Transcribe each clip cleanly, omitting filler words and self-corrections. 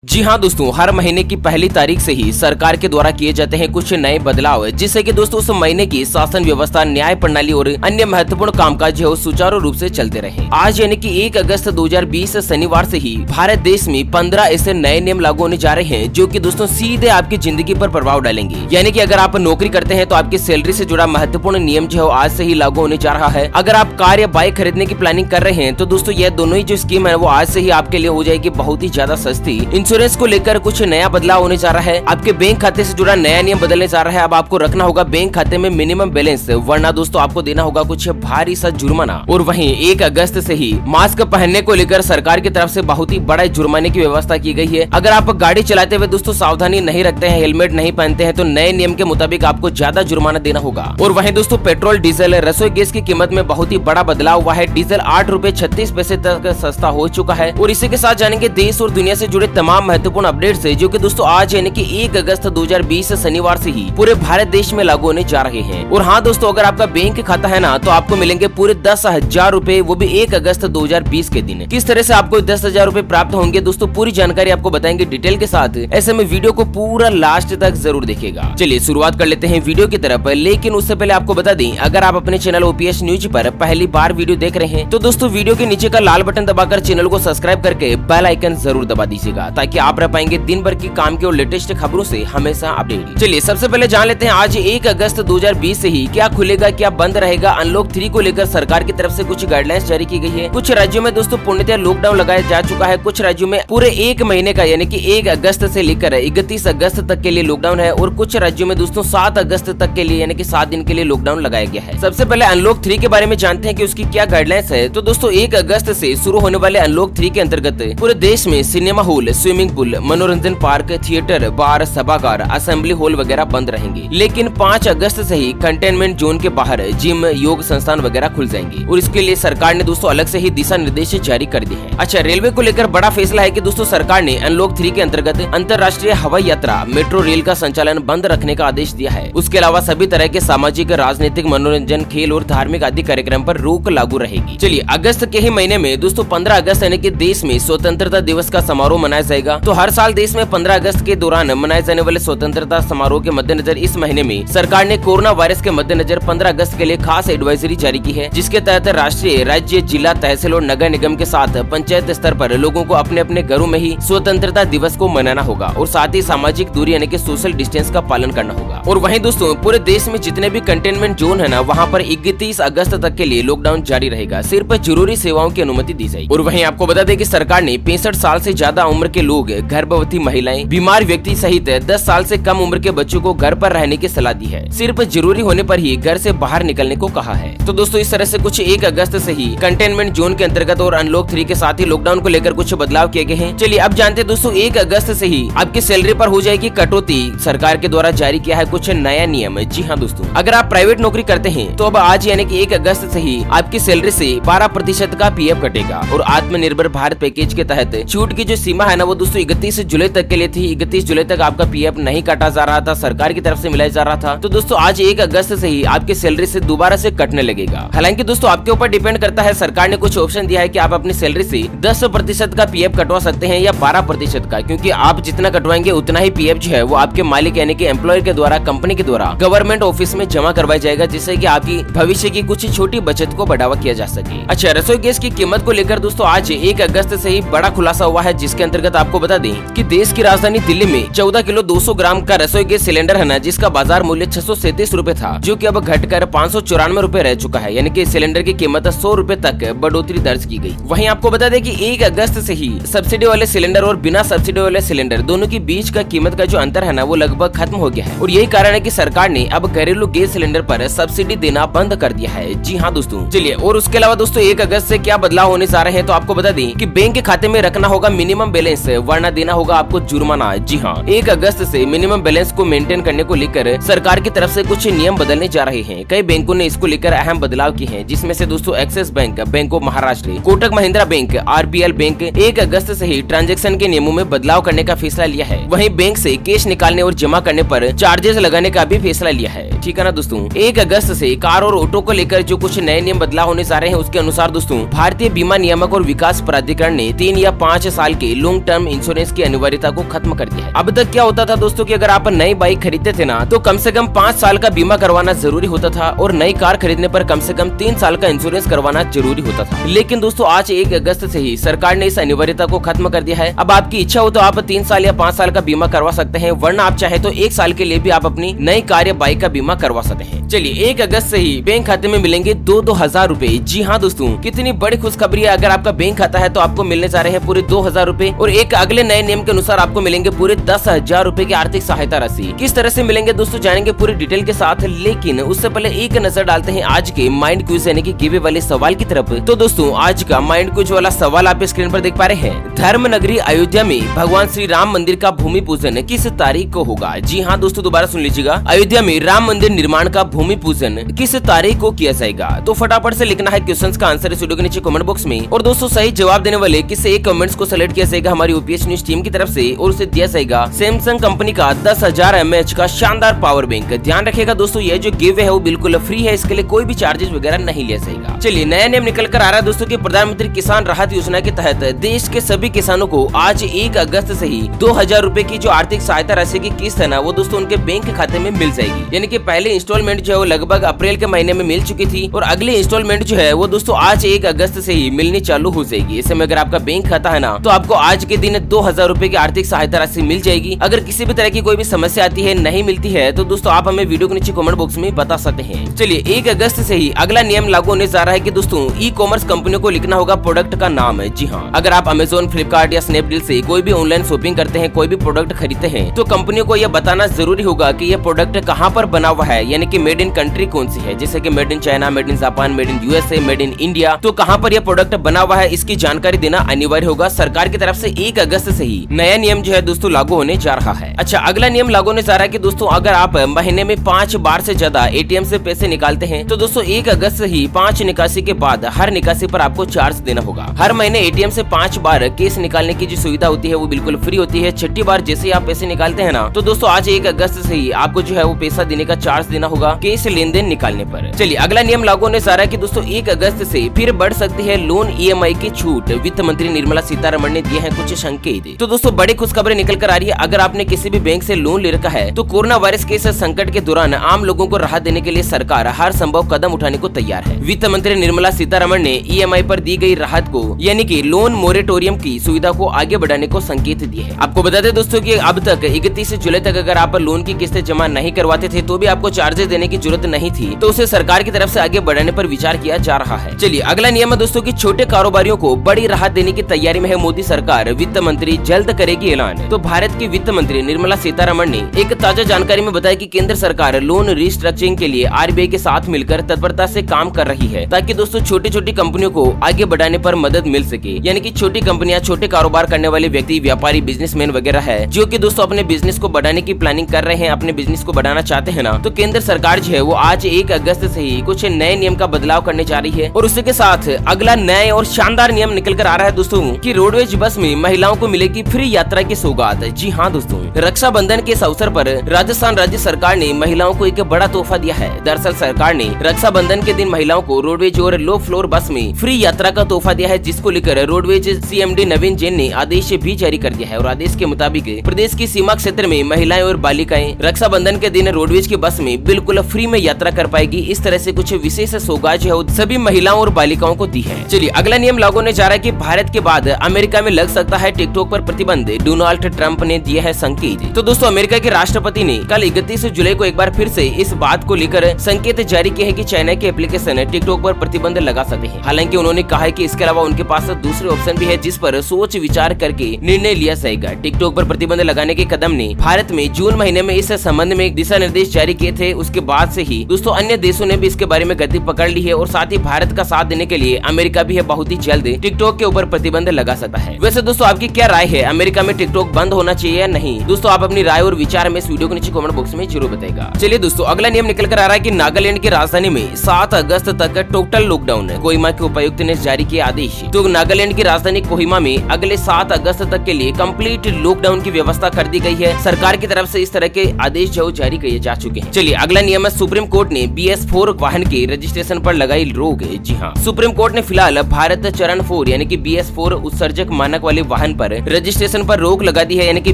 जी हाँ दोस्तों, हर महीने की पहली तारीख से ही सरकार के द्वारा किए जाते हैं कुछ नए बदलाव, जिससे कि दोस्तों उस महीने की शासन व्यवस्था, न्याय प्रणाली और अन्य महत्वपूर्ण कामकाज है सुचारू रूप से चलते रहे। आज यानी कि 1 अगस्त 2020 शनिवार से ही भारत देश में 15 ऐसे नए नियम लागू होने जा रहे हैं जो कि दोस्तों सीधे आपकी जिंदगी पर प्रभाव डालेंगे। यानी कि अगर आप नौकरी करते हैं तो आपकी सैलरी से जुड़ा महत्वपूर्ण नियम जो है आज से ही लागू होने जा रहा है। अगर आप कार या बाइक खरीदने की प्लानिंग कर रहे हैं तो दोस्तों यह दोनों ही जो स्कीम है वो आज से ही आपके लिए हो जाएगी बहुत ही ज्यादा सस्ती। इंश्योरेंस को लेकर कुछ नया बदलाव होने जा रहा है। आपके बैंक खाते से जुड़ा नया नियम बदलने जा रहा है। अब आपको रखना होगा बैंक खाते में मिनिमम बैलेंस, वरना दोस्तों आपको देना होगा कुछ भारी सा जुर्माना। और वहीं 1 अगस्त से ही मास्क पहनने को लेकर सरकार की तरफ से बहुत ही बड़ा जुर्माने की व्यवस्था की गई है। अगर आप गाड़ी चलाते हुए दोस्तों सावधानी नहीं रखते हैं, हेलमेट नहीं पहनते हैं तो नए नियम के मुताबिक आपको ज्यादा जुर्माना देना होगा। और वहीं दोस्तों पेट्रोल, डीजल, रसोई गैस की कीमत में बहुत ही बड़ा बदलाव हुआ है। डीजल 8 रुपए 36 पैसे तक सस्ता हो चुका है। और इसी के साथ जानेंगे देश और दुनिया से जुड़े तमाम महत्वपूर्ण अपडेट से जो कि दोस्तों आज यानी कि 1 अगस्त 2020 शनिवार से ही पूरे भारत देश में लागू होने जा रहे हैं। और हाँ दोस्तों, अगर आपका बैंक खाता है ना तो आपको मिलेंगे पूरे 10,000 रूपए, वो भी 1 अगस्त 2020 के दिन। किस तरह से आपको 10,000 रूपए प्राप्त होंगे दोस्तों, पूरी जानकारी आपको बताएंगे डिटेल के साथ। ऐसे में वीडियो को पूरा लास्ट तक जरूर देखिएगा। चलिए शुरुआत कर लेते हैं वीडियो की तरफ, लेकिन उससे पहले आपको बता दें, अगर आप अपने चैनल ओपीएस न्यूज पर पहली बार वीडियो देख रहे हैं तो दोस्तों वीडियो के नीचे का लाल बटन दबाकर चैनल को सब्सक्राइब करके बेल आइकन जरूर दबा दीजिएगा, ताकि आप रह पाएंगे दिन भर की काम की और लेटेस्ट खबरों से हमेशा अपडेट। चलिए सबसे पहले जान लेते हैं आज 1 अगस्त 2020 से ही क्या खुलेगा, क्या बंद रहेगा। अनलॉक 3 को लेकर सरकार की तरफ से कुछ गाइडलाइंस जारी की गई है। कुछ राज्यों में दोस्तों पूर्णतः लॉकडाउन लगाया जा चुका है। कुछ राज्यों में पूरे 1 महीने का यानी कि 1 अगस्त से लेकर 31 अगस्त तक के लिए लॉकडाउन है। और कुछ राज्यों में दोस्तों 7 अगस्त तक के लिए यानी कि 7 दिन के लिए लॉकडाउन लगाया गया है। सबसे पहले अनलॉक 3 के बारे में जानते हैं कि उसकी क्या गाइडलाइंस है। तो दोस्तों 1 अगस्त से शुरू होने वाले अनलॉक 3 के अंतर्गत पूरे देश में सिनेमा हॉल, स्विमिंग पूल, मनोरंजन पार्क, थिएटर, बार, सभागार, असेंबली हॉल वगैरह बंद रहेंगे। लेकिन 5 अगस्त से ही कंटेनमेंट जोन के बाहर जिम, योग संस्थान वगैरह खुल जाएंगे। और इसके लिए सरकार ने दोस्तों अलग से ही दिशा निर्देश जारी कर दिए हैं। अच्छा, रेलवे को लेकर बड़ा फैसला है कि दोस्तों सरकार ने अनलॉक 3 के अंतर्गत अंतर्राष्ट्रीय हवाई यात्रा, मेट्रो रेल का संचालन बंद रखने का आदेश दिया है। उसके अलावा सभी तरह के सामाजिक, राजनीतिक, मनोरंजन, खेल और धार्मिक आदि कार्यक्रम पर रोक लागू रहेगी। चलिए अगस्त के ही महीने में दोस्तों 15 अगस्त यानी कि देश में स्वतंत्रता दिवस का समारोह मनाया जाएगा। तो हर साल देश में 15 अगस्त के दौरान मनाए जाने वाले स्वतंत्रता समारोह के मद्देनजर इस महीने में सरकार ने कोरोना वायरस के मद्देनजर 15 अगस्त के लिए खास एडवाइजरी जारी की है, जिसके तहत राष्ट्रीय, राज्य, जिला, तहसील और नगर निगम के साथ पंचायत स्तर पर लोगों को अपने अपने घरों में ही स्वतंत्रता दिवस को मनाना होगा। और साथ ही सामाजिक दूरी यानी कि सोशल डिस्टेंस का पालन करना होगा। और वहीं दोस्तों पूरे देश में जितने भी कंटेनमेंट जोन है ना, वहाँ पर 31 अगस्त तक के लिए लॉकडाउन जारी रहेगा। सिर्फ जरूरी सेवाओं की अनुमति दी जाएगी। और वहीं आपको बता दें कि सरकार ने 65 साल से ज्यादा उम्र के लोग, गर्भवती महिलाएं, बीमार व्यक्ति सहित 10 साल से कम उम्र के बच्चों को घर पर रहने की सलाह दी है। सिर्फ जरूरी होने पर ही घर से बाहर निकलने को कहा है। तो दोस्तों इस तरह से कुछ 1 अगस्त से ही कंटेनमेंट जोन के अंतर्गत और अनलॉक 3 के साथ ही लॉकडाउन को लेकर कुछ बदलाव किए गए हैं। चलिए अब जानते हैं दोस्तों 1 अगस्त से ही आपकी सैलरी पर हो जाएगी कटौती। सरकार के द्वारा जारी किया है कुछ नया नियम। जी हाँ दोस्तों, अगर आप प्राइवेट नौकरी करते हैं तो अब आज यानी कि 1 अगस्त से ही आपकी सैलरी से 12% का पीएफ कटेगा। और आत्मनिर्भर भारत पैकेज के तहत छूट की जो सीमा है ना वो दोस्तों 31 जुलाई तक के लिए थी। 31 जुलाई तक आपका पीएफ नहीं काटा जा रहा था, सरकार की तरफ से मिलाया जा रहा था। तो दोस्तों आज 1 अगस्त से ही आपकी सैलरी से दोबारा से कटने लगेगा। हालांकि दोस्तों आपके ऊपर डिपेंड करता है। सरकार ने कुछ ऑप्शन दिया है कि आप अपनी सैलरी से 10% का पीएफ कटवा सकते हैं या 12% का, क्योंकि आप जितना कटवाएंगे उतना ही पीएफ जो है वो आपके मालिक यानी कि एम्प्लॉयर के द्वारा, कंपनी के द्वारा गवर्नमेंट ऑफिस में जमा करवाया जाएगा, जिससे कि आपकी भविष्य की कुछ छोटी बचत को बढ़ावा किया जा सके। अच्छा, रसोई गैस की कीमत को लेकर दोस्तों आज 1 अगस्त से ही बड़ा खुलासा हुआ है, जिसके अंतर्गत आपको बता दें कि देश की राजधानी दिल्ली में 14 किलो 200 ग्राम का रसोई गैस सिलेंडर है ना, जिसका बाजार मूल्य 637 रूपए था, जो कि अब घटकर 594 रूपए रह चुका है। यानी कि सिलेंडर की कीमत 100 रूपए तक बढ़ोतरी दर्ज की गई। वहीं आपको बता दें कि 1 अगस्त से ही सब्सिडी वाले सिलेंडर और बिना सब्सिडी वाले सिलेंडर दोनों के बीच का कीमत का जो अंतर है ना वो लगभग खत्म हो गया है। और यही कारण है कि सरकार ने अब घरेलू गैस सिलेंडर पर सब्सिडी देना बंद कर दिया है। जी हाँ दोस्तों, चलिए और उसके अलावा दोस्तों 1 अगस्त से क्या बदलाव होने जा रहे हैं तो आपको बता दें कि बैंक के खाते में रखना होगा मिनिमम बैलेंस, वरना देना होगा आपको जुर्माना। जी हाँ, 1 अगस्त से मिनिमम बैलेंस को मेंटेन करने को लेकर सरकार की तरफ से कुछ नियम बदलने जा रहे हैं। कई बैंकों ने इसको लेकर अहम बदलाव किए हैं, जिसमें से दोस्तों axis bank, bank of Maharashtra, Kotak Mahindra bank, RBL bank 1 अगस्त से ही ट्रांजैक्शन के नियमों में बदलाव करने का फैसला लिया है। वहीं बैंक से कैश निकालने और जमा करने पर चार्जेस लगाने का भी फैसला लिया है। ठीक है ना दोस्तों, 1 अगस्त से कार और ऑटो को लेकर जो कुछ नए नियम बदलाव होने जा रहे हैं उसके अनुसार दोस्तों भारतीय बीमा नियामक और विकास प्राधिकरण ने 3 या 5 साल के लॉन्ग टर्म टर्म इंश्योरेंस की अनिवार्यता को खत्म कर दिया है। अब तक क्या होता था दोस्तों कि अगर आप नई बाइक खरीदते थे ना तो कम से कम 5 साल का बीमा करवाना जरूरी होता था और नई कार खरीदने पर कम से कम 3 साल का इंश्योरेंस करवाना जरूरी होता था। लेकिन दोस्तों आज 1 अगस्त से ही सरकार ने इस अनिवार्यता को खत्म कर दिया है। अब आपकी इच्छा हो तो आप 3 साल या 5 साल का बीमा करवा सकते हैं, वरना आप चाहे तो 1 साल के लिए भी आप अपनी नई कार या बाइक का बीमा करवा सकते हैं। चलिए 1 अगस्त से ही बैंक खाते में मिलेंगे 2-2 हजार रूपए। जी हाँ दोस्तों, कितनी बड़ी खुशखबरी है। अगर आपका बैंक खाता है तो आपको मिलने जा रहे हैं पूरे 2 हजार रूपए और एक अगले नए नियम के अनुसार आपको मिलेंगे पूरे 10,000 रूपए की आर्थिक सहायता राशि। किस तरह से मिलेंगे दोस्तों जानेंगे पूरी डिटेल के साथ, लेकिन उससे पहले एक नजर डालते हैं आज के माइंड क्विज यानी कि गिवे वाले सवाल की तरफ। तो दोस्तों आज का माइंड क्विज वाला सवाल आप स्क्रीन पर देख पा रहे हैं। धर्म नगरी अयोध्या में भगवान श्री राम मंदिर का भूमि पूजन किस तारीख को होगा? जी हाँ दोस्तों, दोबारा सुन लीजिएगा। अयोध्या में राम मंदिर निर्माण का भूमि पूजन किस तारीख को किया जाएगा? तो फटाफट से लिखना है क्वेश्चंस का आंसर इस वीडियो के नीचे कमेंट बॉक्स में। और दोस्तों सही जवाब देने वाले किसी एक कमेंट्स को सेलेक्ट किया जाएगा हमारी यूपीएस न्यूज टीम की तरफ से और उसे दिया जाएगा सैमसंग कंपनी का 10,000 mAh का शानदार पावर बैंक। ध्यान रखिएगा दोस्तों, ये जो गिव है वो बिल्कुल फ्री है, इसके लिए कोई भी चार्जेस वगैरह नहीं लिया जाएगा। चलिए नया नियम निकल कर आ रहा है दोस्तों की प्रधानमंत्री किसान राहत योजना के तहत देश के सभी किसानों को आज 1 अगस्त से ही 2,000 रूपए की जो आर्थिक सहायता राशि की किस्त है ना वो दोस्तों उनके बैंक खाते में मिल जाएगी। यानी कि पहले इंस्टॉलमेंट जो है वो लगभग अप्रैल के महीने में मिल चुकी थी और अगली इंस्टॉलमेंट जो है वो दोस्तों आज 1 अगस्त से ही मिलनी चालू हो जाएगी। ऐसे में अगर आपका बैंक खाता है ना तो आपको आज के दिन 2,000 रूपए की आर्थिक सहायता राशि मिल जाएगी। अगर किसी भी तरह की कोई भी समस्या आती है, नहीं मिलती है, तो दोस्तों आप हमें वीडियो के नीचे कमेंट बॉक्स में बता सकते हैं। चलिए 1 अगस्त से ही अगला नियम लागू होने जा रहा है कि दोस्तों ई कॉमर्स कंपनियों को लिखना होगा प्रोडक्ट का नाम है। जी हाँ, अगर आप अमेजोन, फ्लिपकार्ट या स्नैपडील से कोई भी ऑनलाइन शॉपिंग करते हैं, कोई भी प्रोडक्ट खरीदते हैं, तो कंपनियों को यह बताना जरूरी होगा कि यह प्रोडक्ट कहाँ पर बना हुआ है, यानी कि मेड इन कंट्री कौन सी है, जैसे कि made in China, made in Japan, made in USA, made in India. तो कहाँ पर यह प्रोडक्ट बना हुआ है इसकी जानकारी देना अनिवार्य होगा। सरकार की तरफ से 1 अगस्त से ही नया नियम जो है दोस्तों लागू होने जा रहा है। अच्छा, अगला नियम लागू होने जा रहा है कि दोस्तों अगर आप महीने में 5 बार से ज्यादा एटीएम से पैसे निकालते हैं तो दोस्तों 1 अगस्त से ही 5 निकासी के बाद हर निकासी पर आपको चार्ज देना होगा। हर महीने एटीएम से 5 बार कैश निकालने की जो सुविधा होती है वो बिल्कुल फ्री होती है। 6ठी बार जैसे ही आप पैसे निकालते हैं ना तो दोस्तों आज 1 अगस्त से ही आपको जो है वो पैसा देने का चार्ज देना होगा कैश लेन देन निकालने पर। चलिए अगला नियम लागू होने जा रहा है कि दोस्तों 1 अगस्त से फिर बढ़ सकती है लोन ईएमआई की छूट। वित्त मंत्री निर्मला सीतारमण ने दिए हैं कुछ संकेत। तो दोस्तों बड़ी खुशखबरी निकल कर आ रही है। अगर आपने किसी भी बैंक से लोन ले रखा है तो कोरोना वायरस के इस संकट के दौरान आम लोगों को राहत देने के लिए सरकार हर संभव कदम उठाने को तैयार है। वित्त मंत्री निर्मला सीतारमण ने ईएमआई पर दी गई राहत को यानी कि लोन मोरेटोरियम की सुविधा को आगे बढ़ाने को संकेत दिए हैं। आपको बता दें दोस्तों कि अब तक 31 जुलाई तक अगर आप लोन की किस्तें जमा नहीं करवाते थे तो भी आपको चार्जेस देने की जरूरत नहीं थी, तो उसे सरकार की तरफ से आगे बढ़ाने पर विचार किया जा रहा है। चलिए अगला नियम है दोस्तों की छोटे कारोबारियों को बड़ी राहत देने की तैयारी में है मोदी सरकार। वित्त मंत्री जल्द करेगी ऐलान। तो भारत की वित्त मंत्री निर्मला सीतारमण ने एक ताजा जानकारी में बताया कि केंद्र सरकार लोन रिस्ट्रक्चरिंग के लिए आरबीआई के साथ मिलकर तत्परता से काम कर रही है ताकि दोस्तों छोटी छोटी कंपनियों को आगे बढ़ाने पर मदद मिल सके। यानी कि छोटी कंपनियां, छोटे कारोबार करने वाले व्यक्ति, व्यापारी, बिजनेसमैन वगैरह है जो कि दोस्तों अपने बिजनेस को बढ़ाने की प्लानिंग कर रहे हैं, अपने बिजनेस को बढ़ाना चाहते हैं ना, तो केंद्र सरकार जो है वो आज 1 अगस्त से ही कुछ नए नियम का बदलाव करने जा रही है। और उसी के साथ अगला नए और शानदार नियम निकल कर आ रहा है दोस्तों कि रोडवेज बस में महिलाओं को मिलेगी फ्री यात्रा की सौगात। जी हाँ दोस्तों, रक्षाबंधन के इस अवसर पर राजस्थान राज्य सरकार ने महिलाओं को एक बड़ा तोहफा दिया है। दरअसल सरकार ने रक्षाबंधन के दिन महिलाओं को रोडवेज और लो फ्लोर बस में फ्री यात्रा का तोहफा दिया है, जिसको लेकर रोडवेज सीएमडी नवीन जैन ने आदेश भी जारी कर दिया है। और आदेश के मुताबिक प्रदेश की सीमा क्षेत्र में महिलाएं और बालिकाएं रक्षाबंधन के दिन रोडवेज की बस में बिल्कुल फ्री में यात्रा कर पाएगी। इस तरह से कुछ विशेष सौगात जो है सभी महिलाओं और बालिकाओं को दी है। चलिए अगला नियम लागू होने जा रहा है कि भारत के बाद अमेरिका में लग सकता है टिकटॉक पर प्रतिबंध। डोनाल्ड ट्रंप ने दिया है संकेत। तो दोस्तों अमेरिका के राष्ट्रपति ने कल 31 जुलाई को एक बार फिर से इस बात को लेकर संकेत जारी किए हैं कि चाइना के एप्लीकेशन टिकटॉक पर प्रतिबंध लगा सकते हैं। हालांकि उन्होंने कहा है कि इसके अलावा उनके पास दूसरे ऑप्शन भी है जिस पर सोच विचार करके निर्णय लिया जाएगा। टिकटॉक पर प्रतिबंध लगाने के कदम ने भारत में जून महीने में इस संबंध में दिशा निर्देश जारी किए थे। उसके बाद से ही दोस्तों अन्य देशों ने भी इसके बारे में गति पकड़ ली है और साथ ही भारत का साथ देने के लिए अमेरिका भी है बहुत ही जल्द टिकटॉक के ऊपर प्रतिबंध लगा सकता है। वैसे दोस्तों आपकी क्या राय है, अमेरिका में टिकटॉक बंद होना चाहिए या नहीं? दोस्तों आप अपनी राय और विचार में इस वीडियो के नीचे कमेंट बॉक्स में जरूर बताएगा। चलिए दोस्तों अगला नियम निकल कर आ रहा है कि नागालैंड की राजधानी में 7 अगस्त तक टोटल लॉकडाउन। कोहिमा के उपायुक्त ने जारी किया आदेश। तो नागालैंड की राजधानी कोहिमा में अगले 7 अगस्त तक के लिए कंप्लीट लॉकडाउन की व्यवस्था कर दी गई है। सरकार की तरफ से इस तरह के आदेश जो जारी किए जा चुके हैं। चलिए अगला नियम में सुप्रीम कोर्ट ने BS4 वाहन के रजिस्ट्रेशन पर लगाई रोक। जी हाँ, सुप्रीम कोर्ट ने फिलहाल भारत चरण 4 यानी कि BS4 उत्सर्जक मानक वाले वाहन पर रजिस्ट्रेशन पर रोक लगा दी है। यानी कि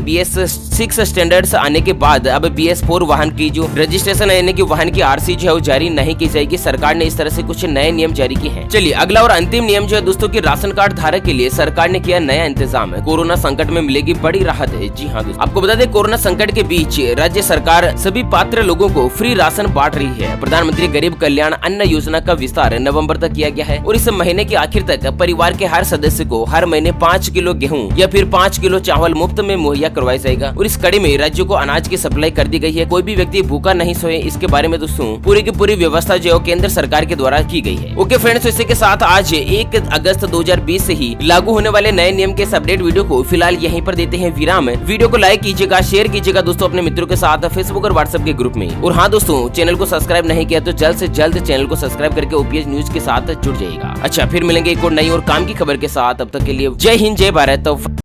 BS6 स्टैंडर्ड्स आने के बाद अब BS4 वाहन की जो रजिस्ट्रेशन है यानी कि वाहन की RC जो है वो जारी नहीं की जाएगी। सरकार ने इस तरह से कुछ नए नियम जारी किए हैं। चलिए अगला और अंतिम नियम जो है दोस्तों की राशन कार्ड धारक के लिए सरकार ने किया नया इंतजाम। कोरोना संकट में मिलेगी बड़ी राहत है। जी हाँ दोस्तों, आपको बता दें कोरोना संकट के बीच राज्य सरकार सभी पात्र लोगों को फ्री राशन बांट रही है। प्रधानमंत्री गरीब कल्याण अन्न योजना का विस्तार नवंबर तक किया गया है और इस महीने के आखिर तक परिवार के हर सदस्य को हर महीने 5 किलो गेहूं या फिर 5 किलो चावल मुफ्त में मुहैया करवाया जाएगा। और इस कड़ी में राज्यों को अनाज की सप्लाई कर दी गई है। कोई भी व्यक्ति भूखा नहीं सोए, इसके बारे में दोस्तों पूरी की पूरी व्यवस्था जो है केंद्र सरकार के द्वारा की गई है। ओके फ्रेंड्स, इसी के साथ आज 1 अगस्त 2020 से ही लागू होने वाले नए नियम के अपडेट वीडियो को फिलहाल यहीं पर देते हैं विराम। वीडियो को लाइक कीजिएगा, शेयर कीजिएगा दोस्तों अपने मित्रों के साथ फेसबुक और व्हाट्सएप के ग्रुप में। और हाँ दोस्तों, चैनल को सब्सक्राइब नहीं किया तो जल्द से जल्द चैनल को सब्सक्राइब करके OPS न्यूज के साथ जुड़ जाइएगा। अच्छा, फिर मिलेंगे एक और नई और काम की खबर के साथ। अब तक के लिए जय हिंद, जय भारत।